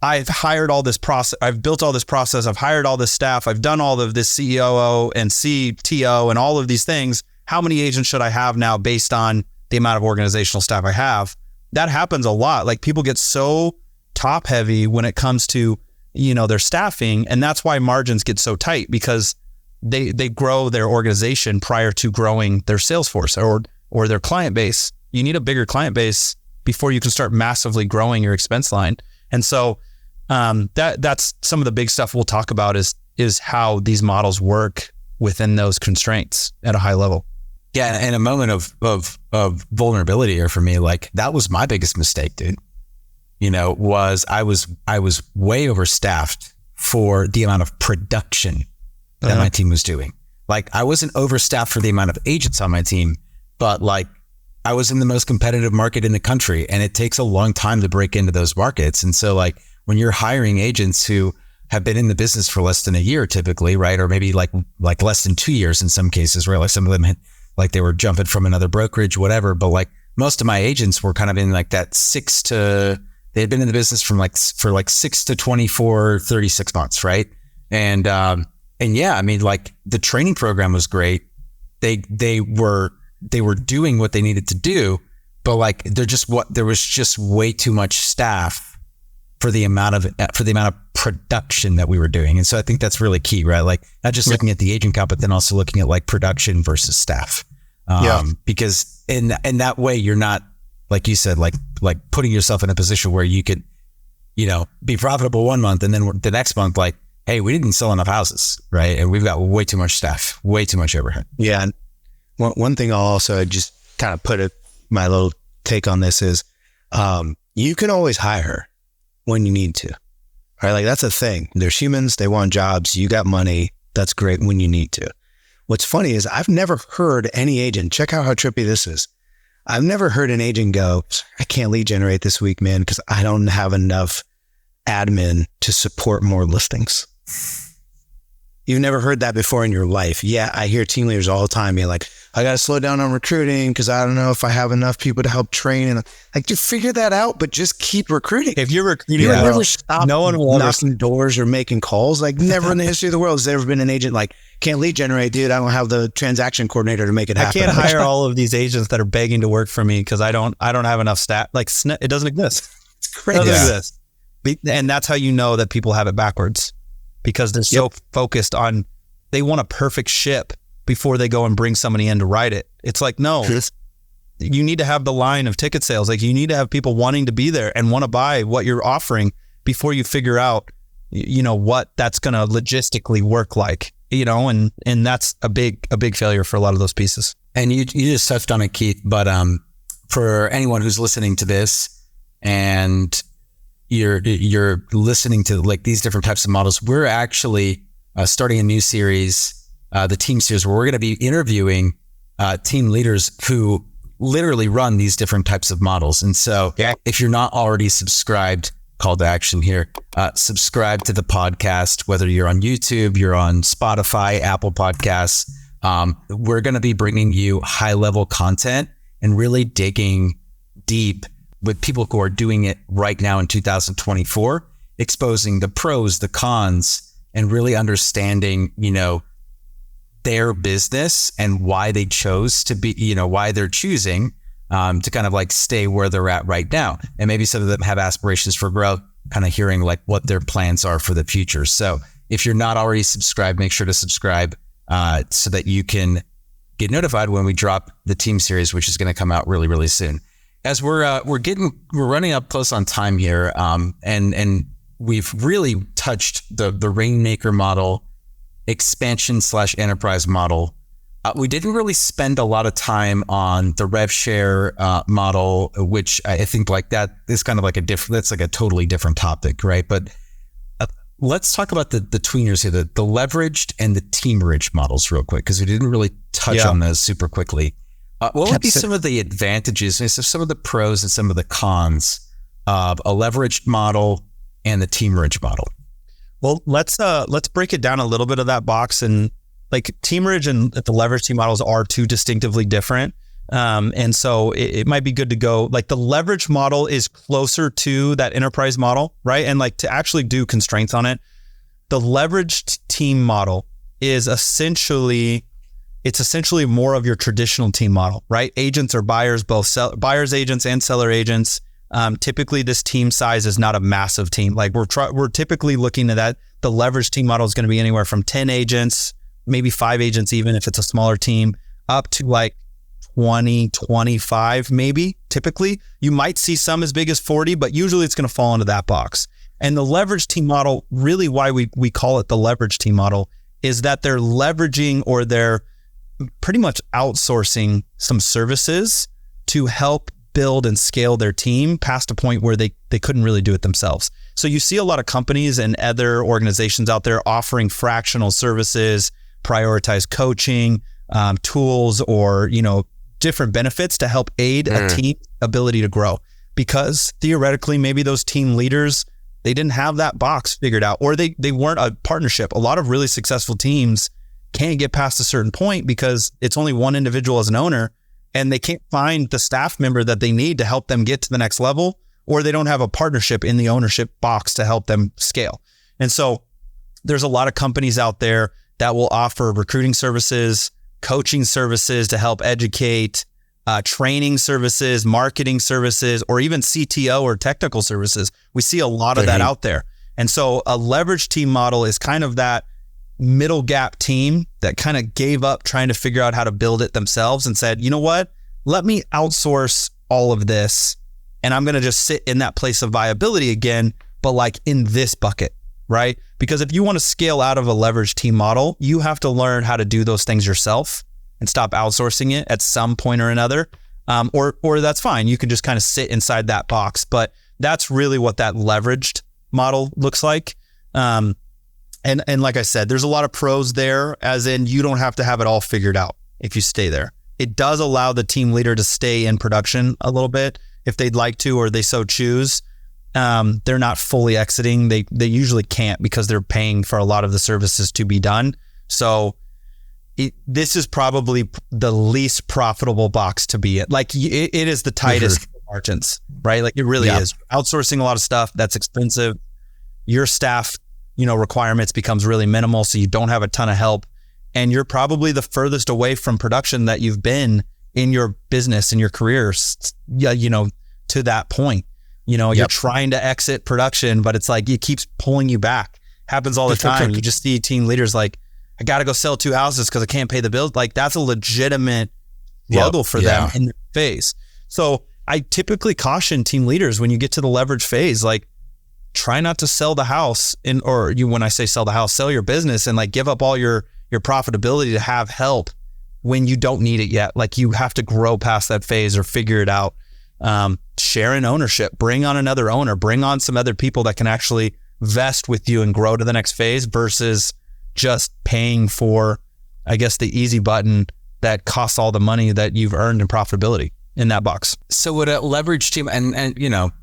I've hired all this process, I've built all this process, I've hired all this staff, I've done all of this COO and CTO and all of these things. how many agents should I have now based on the amount of organizational staff I have? That happens a lot. Like people get so top heavy when it comes to, their staffing. And that's why margins get so tight, because they grow their organization prior to growing their sales force or their client base. You need a bigger client base before you can start massively growing your expense line. And so that's some of the big stuff we'll talk about is how these models work within those constraints at a high level. Yeah, and a moment of vulnerability here for me, like that was my biggest mistake, dude. Was I was way overstaffed for the amount of production that my team was doing. Like I wasn't overstaffed for the amount of agents on my team, but like I was in the most competitive market in the country, and it takes a long time to break into those markets. And so like when you're hiring agents who have been in the business for less than a year typically, right? Or maybe like less than 2 years in some cases, right? Like some of them had, like they were jumping from another brokerage, whatever. But like most of my agents were kind of in like that they had been in the business for 6 to 24, 36 months, right? And yeah, I mean, like the training program was great. They were doing what they needed to do, but like there was just way too much staff for the amount of production that we were doing. And so I think that's really key, right? Like not just looking at the agent count, but then also looking at like production versus staff. Because in that way, you're not, like you said, like putting yourself in a position where you could, be profitable one month and then the next month, like, hey, we didn't sell enough houses, right? And we've got way too much staff, way too much overhead. Yeah. And one thing I'll also just kind of my little take on this is, you can always hire when you need to, right? Like that's a thing. There's humans, they want jobs. You got money. That's great when you need to. What's funny is I've never heard any agent, check out how trippy this is. I've never heard an agent go, I can't lead generate this week, man, because I don't have enough admin to support more listings. You've never heard that before in your life. Yeah, I hear team leaders all the time being like, I got to slow down on recruiting because I don't know if I have enough people to help train. And like, just figure that out, but just keep recruiting. If you're recruiting, you never stop no one will knocking doors or making calls. Like never in the history of the world has there ever been an agent like, can't lead generate, dude. I don't have the transaction coordinator to make it happen. I can't hire all of these agents that are begging to work for me because I don't have enough staff. Like it doesn't exist. It's crazy. It doesn't exist. And that's how you know that people have it backwards, because they're so focused on, they want a perfect ship before they go and bring somebody in to ride it. It's like, no, you need to have the line of ticket sales. Like you need to have people wanting to be there and want to buy what you're offering before you figure out, what that's going to logistically work like, and that's a big failure for a lot of those pieces. And you just touched on it, Keith, but for anyone who's listening to this and you're listening to like these different types of models, we're actually starting a new series, the team series, where we're going to be interviewing team leaders who literally run these different types of models. And so if you're not already subscribed, call to action here, subscribe to the podcast, whether you're on YouTube, you're on Spotify, Apple Podcasts. We're going to be bringing you high level content and really digging deep with people who are doing it right now in 2024, exposing the pros, the cons, and really understanding, their business and why they chose to be, why they're choosing to kind of like stay where they're at right now. And maybe some of them have aspirations for growth, kind of hearing like what their plans are for the future. So if you're not already subscribed, make sure to subscribe so that you can get notified when we drop the team series, which is going to come out really, really soon. As we're running up close on time here, and we've really touched the Rainmaker model, expansion / enterprise model. We didn't really spend a lot of time on the rev share model, which I think like that is kind of like that's like a totally different topic, right? But let's talk about the tweeners here, the leveraged and the team-rich models real quick, because we didn't really touch on those super quickly. What would be some of the advantages, some of the pros and some of the cons of a leveraged model and the team-rich model? Well, let's break it down a little bit of that box. And like team-rich and the leveraged team models are two distinctively different. And so it might be good to go, like the leverage model is closer to that enterprise model, right? And like to actually do constraints on it, the leveraged team model is essentially it's essentially more of your traditional team model, right? Agents or buyers, both buyers agents and seller agents. Typically this team size is not a massive team. Like we're typically looking at that. The leverage team model is going to be anywhere from 10 agents, maybe 5 agents, even if it's a smaller team, up to like 20, 25, maybe. Typically you might see some as big as 40, but usually it's going to fall into that box. And the leverage team model, really why we call it the leverage team model, is that they're leveraging or they're pretty much outsourcing some services to help build and scale their team past a point where they couldn't really do it themselves. So you see a lot of companies and other organizations out there offering fractional services, prioritized coaching, tools, or, different benefits to help aid a team's ability to grow. Because theoretically, maybe those team leaders, they didn't have that box figured out, or they weren't a partnership. A lot of really successful teams can't get past a certain point because it's only one individual as an owner, and they can't find the staff member that they need to help them get to the next level, or they don't have a partnership in the ownership box to help them scale. And so there's a lot of companies out there that will offer recruiting services, coaching services to help educate, training services, marketing services, or even CTO or technical services. We see a lot of that out there. And so a leverage team model is kind of that middle gap team that kind of gave up trying to figure out how to build it themselves and said, you know what, let me outsource all of this, and I'm going to just sit in that place of viability again, but like in this bucket, right? Because if you want to scale out of a leverage team model, you have to learn how to do those things yourself and stop outsourcing it at some point or another. Or that's fine. You can just kind of sit inside that box, but that's really what that leveraged model looks like. And like I said, there's a lot of pros there, as in you don't have to have it all figured out if you stay there. It does allow the team leader to stay in production a little bit if they'd like to, or they so choose. They're not fully exiting. They usually can't because they're paying for a lot of the services to be done. So this is probably the least profitable box to be in. Like it is the tightest margins, right? Like it really is. Outsourcing a lot of stuff, that's expensive. Your staff, requirements becomes really minimal, so you don't have a ton of help. And you're probably the furthest away from production that you've been in your business, in your career, to that point. You're trying to exit production, but it's like it keeps pulling you back. Happens all the time. You just see team leaders like, I got to go sell 2 houses because I can't pay the bills. Like that's a legitimate struggle for them in their phase. So I typically caution team leaders when you get to the leverage phase, like try not to sell the house when I say sell the house, sell your business and like give up all your profitability to have help when you don't need it yet. Like you have to grow past that phase or figure it out. Share in ownership, bring on another owner, bring on some other people that can actually vest with you and grow to the next phase versus just paying for, I guess, the easy button that costs all the money that you've earned in profitability in that box. So would a leverage team, and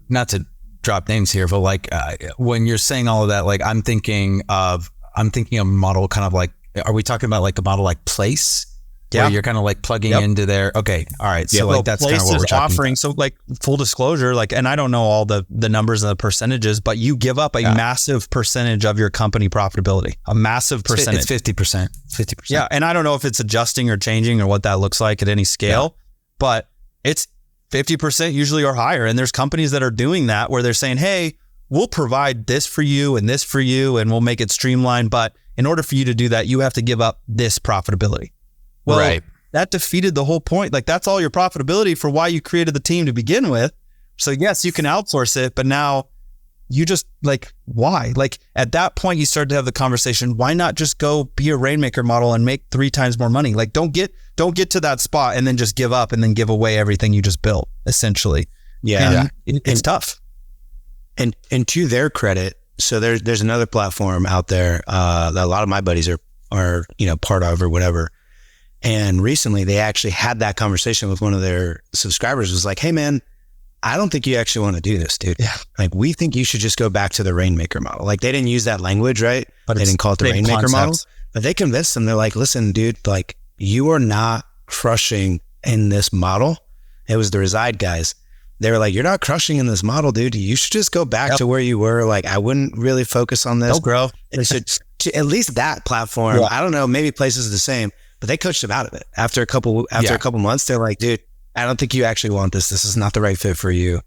not to drop names here, but like when you're saying all of that, like I'm thinking of a model kind of like, are we talking about like a model like Place? Yeah. Where you're kind of like plugging into their, okay, all right. So like that's kind of what we're talking about. So like full disclosure, like, and I don't know all the numbers and the percentages, but you give up a massive percentage of your company profitability, a massive percentage. It's 50%. Yeah. And I don't know if it's adjusting or changing or what that looks like at any scale, but it's 50% usually or higher. And there's companies that are doing that where they're saying, hey, we'll provide this for you and this for you, and we'll make it streamlined. But in order for you to do that, you have to give up this profitability. Well, that defeated the whole point. Like that's all your profitability for why you created the team to begin with. So yes, you can outsource it, but now you just like, why? Like at that point you start to have the conversation, why not just go be a Rainmaker model and make 3 times more money? Like don't get to that spot and then just give up and then give away everything you just built essentially. Yeah. It's tough. And to their credit, so there's another platform out there that a lot of my buddies are part of or whatever. And recently they actually had that conversation with one of their subscribers. It was like, hey man, I don't think you actually want to do this, dude. Yeah. Like we think you should just go back to the Rainmaker model. Like they didn't use that language, right? But they didn't call it the Rainmaker model. But they convinced them. They're like, listen, dude, like you are not crushing in this model. It was the Reside guys. They were like, you're not crushing in this model, dude. You should just go back to where you were. Like I wouldn't really focus on this. Don't grow. They should, at least that platform, I don't know, maybe Places is the same. but they coached him out of it. After a couple months, they're like, dude, I don't think you actually want this. This is not the right fit for you.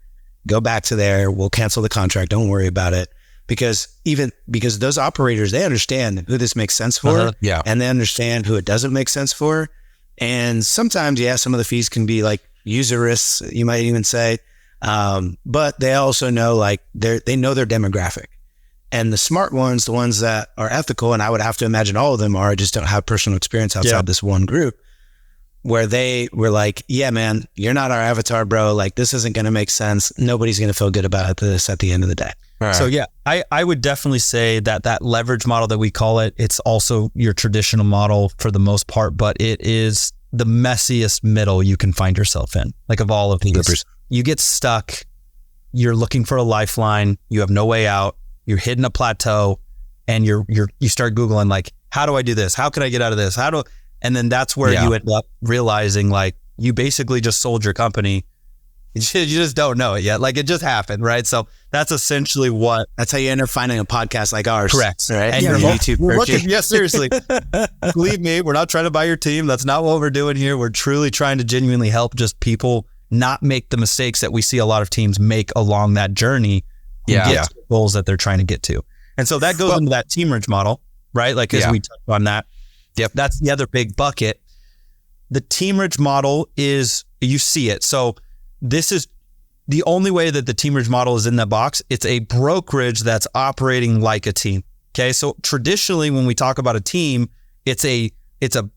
Go back to there. We'll cancel the contract. Don't worry about it. Because those operators, they understand who this makes sense for, and they understand who it doesn't make sense for. And sometimes, some of the fees can be like usurious, you might even say, but they also know they know their demographic. And the smart ones, the ones that are ethical, and I would have to imagine all of them are, just don't have personal experience outside this one group, where they were like, yeah, man, you're not our avatar, bro. Like, this isn't going to make sense. Nobody's going to feel good about this at the end of the day. Right. So I would definitely say that leverage model that we call it, it's also your traditional model for the most part, but it is the messiest middle you can find yourself in. Like, of all of these, 100%. You get stuck, you're looking for a lifeline, you have no way out, you're hitting a plateau, and you start Googling, like, how do I do this? How can I get out of this? And then that's where you end up realizing, like, you basically just sold your company. You just don't know it yet. Like, it just happened, right? So that's essentially that's how you end up finding a podcast like ours. Correct. Right? And your YouTube. Seriously. Believe me, we're not trying to buy your team. That's not what we're doing here. We're truly trying to genuinely help just people not make the mistakes that we see a lot of teams make along that journey to get to the goals that they're trying to get to. And so that goes into that teamage model, right? Like, as we touched on that. Yep. That's the other big bucket. The teamage model is, you see it. So this is the only way that the teamage model is in that box. It's a brokerage that's operating like a team. Okay. So traditionally, when we talk about a team, it's a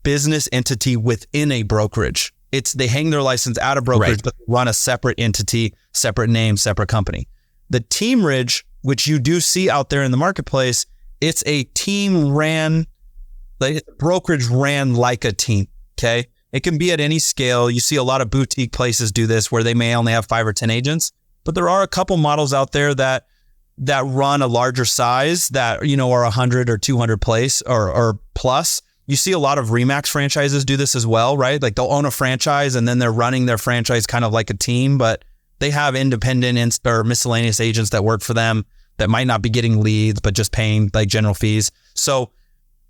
business entity within a brokerage. They hang their license at a brokerage, but run a separate entity, separate name, separate company. The teamage, which you do see out there in the marketplace, it's a team ran, like, brokerage ran like a team. Okay. It can be at any scale. You see a lot of boutique places do this where they may only have 5 or 10 agents, but there are a couple models out there that run a larger size that, are 100 or 200 place or plus. You see a lot of Remax franchises do this as well, right? Like, they'll own a franchise and then they're running their franchise kind of like a team, but they have independent or miscellaneous agents that work for them that might not be getting leads, but just paying like general fees. So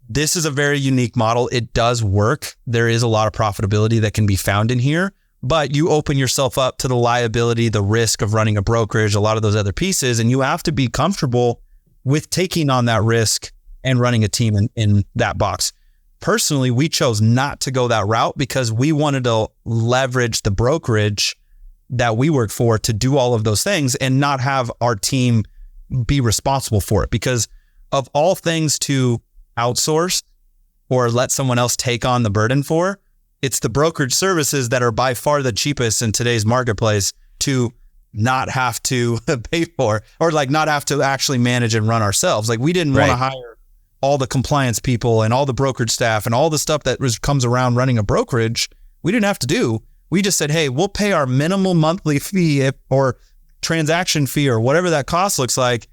this is a very unique model. It does work. There is a lot of profitability that can be found in here, but you open yourself up to the liability, the risk of running a brokerage, a lot of those other pieces, and you have to be comfortable with taking on that risk and running a team in that box. Personally, we chose not to go that route because we wanted to leverage the brokerage that we work for to do all of those things and not have our team be responsible for it. Because of all things to outsource or let someone else take on the burden for, it's the brokerage services that are by far the cheapest in today's marketplace to not have to pay for, or like not have to actually manage and run ourselves. Like, we didn't want to hire all the compliance people and all the brokerage staff and all the stuff that comes around running a brokerage. We didn't have to do. We just said, hey, we'll pay our minimal monthly fee or transaction fee or whatever that cost looks like.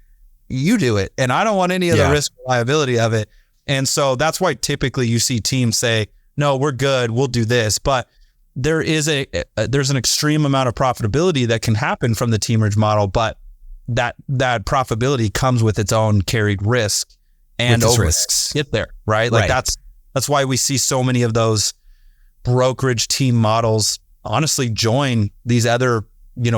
You do it. And I don't want any of the risk or liability of it. And so that's why typically you see teams say, no, we're good, we'll do this. But there's an extreme amount of profitability that can happen from the teamage model, but that profitability comes with its own carried risk and risks. Get there, right? Like, that's why we see so many of those brokerage team models honestly join these other,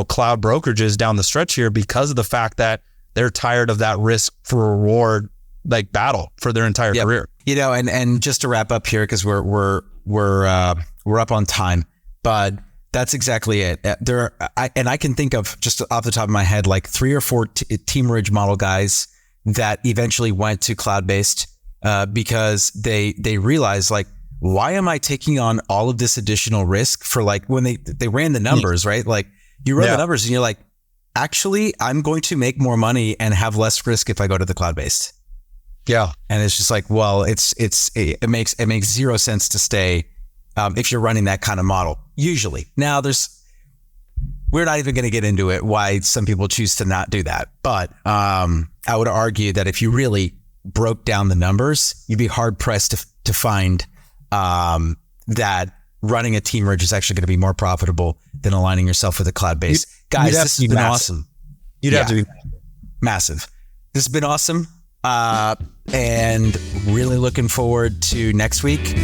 cloud brokerages down the stretch here, because of the fact that they're tired of that risk for reward, like, battle for their entire career. And just to wrap up here, because we're up on time, but that's exactly it. I can think of, just off the top of my head, like 3 or 4 teamage model guys that eventually went to cloud-based because they realized, like, why am I taking on all of this additional risk for, like, when they ran the numbers, right? Like, you run the numbers and you're like, actually, I'm going to make more money and have less risk if I go to the cloud-based. Yeah. And it's just like, well, it makes zero sense to stay if you're running that kind of model. Usually. Now we're not even going to get into it, why some people choose to not do that. But I would argue that if you really broke down the numbers, you'd be hard pressed to find that running a teamage is actually going to be more profitable than aligning yourself with a cloud-based. Guys, this has been awesome. You'd have to be massive. This has been awesome. And really looking forward to next week.